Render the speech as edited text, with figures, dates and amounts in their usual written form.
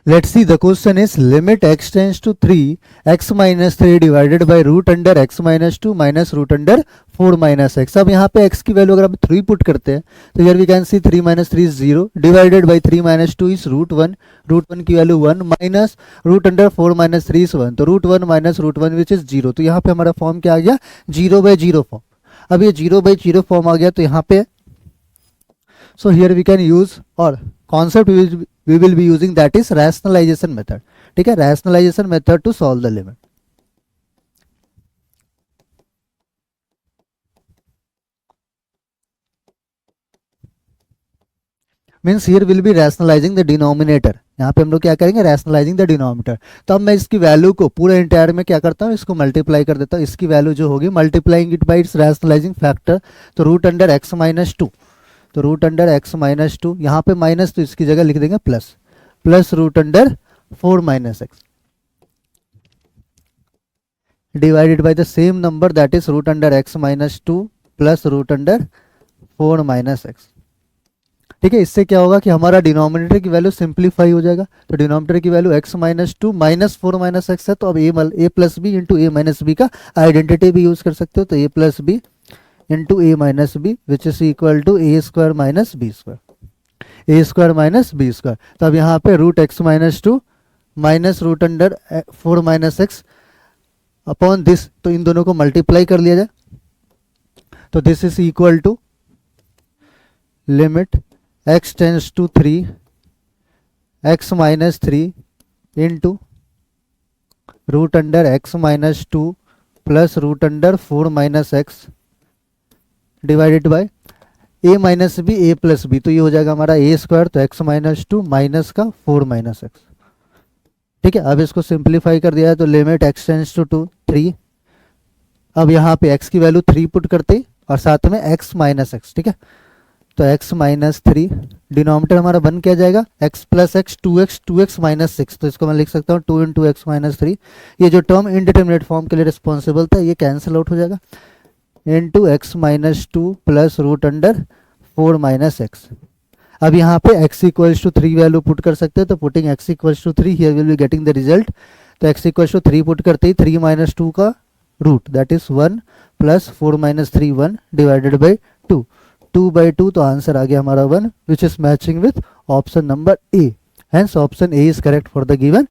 Let's see, the question is limit x tends to 3, x minus 3 divided by root under x minus 2 minus root under 4 minus x. अब यहाँ पे x की value अगर हम 3 put करते हैं तो here we can see 3 minus 3 is 0 divided by 3 minus 2 is root 1 की value 1 minus root under 4 minus 3 is 1, तो root 1 minus root 1 which is 0. तो यहाँ पे हमारा फॉर्म क्या आ गया, 0/0 फॉर्म. अब ये 0/0 फॉर्म आ गया तो यहाँ पे so here we can use or concept we will be using, that is rationalization method. ठीक है, rationalization method to solve the limit. Means here will B rationalising the denominator. यहाँ पे हम लोग क्या करेंगे, रैशनलाइजिंग द डिनोमिनेटर. तो अब मैं इसकी वैल्यू को पूरे इंटायर में क्या करता हूँ, इसको मल्टीप्लाई कर देता हूँ. इसकी वैल्यू जो होगी multiplying it by its rationalising factor, तो रूट अंडर एक्स माइनस 2, तो रूट अंडर एक्स माइनस 2, यहाँ पे माइनस तो इसकी जगह लिख देंगे plus, plus root under 4 minus x divided by the same number that is root under x minus 2 plus root under 4 minus x. ठीक है, इससे क्या होगा कि हमारा डिनोमिनेटर की वैल्यू सिंप्लीफाई हो जाएगा. तो डिनोमिनेटर की value x minus 2 minus 4 minus x है, तो अब a plus b into a minus b का आइडेंटिटी भी यूज कर सकते हो. तो a plus b into a minus b which is equal to a square minus b square, a square minus b square. तो अब यहाँ पे root x minus 2 minus root under 4 minus x upon this, तो इन दोनों को multiply कर लिया जाए. तो this is equal to limit x tends to 3 x minus 3 into root under x minus 2 plus root under 4 minus x divided by a minus b a plus b. तो ये हो जाएगा हमारा a स्क्वायर, तो x माइनस 2 माइनस का 4 minus x. ठीक है, अब इसको सिंप्लीफाई कर दिया है तो लिमिट x टेंड्स टू 3. अब यहाँ पे x की वैल्यू 3 पुट करते ही और साथ में x माइनस एक्स. ठीक है, तो x माइनस 3, डिनोमिनेटर हमारा बन क्या जाएगा, x plus x 2x minus 6. तो इसको मैं लिख सकता हूँ 2 इंटू एक्स माइनस 3. ये जो टर्म इनडिटरमिनेट फॉर्म के लिए रिस्पॉन्सिबल था ये कैंसिल आउट हो जाएगा, into x minus 2 plus root under 4 minus x. अब यहाँ पे x equals to 3 value put कर सकते हैं, तो putting x equals to 3 here will be getting the result. तो x इक्वल्स टू 3 पुट करते ही 3 माइनस 2 का root that is 1 plus 4 minus 3 1 divided by 2/2, तो आंसर आ गया हमारा 1 which is matching with option number A. Hence option A is correct for the given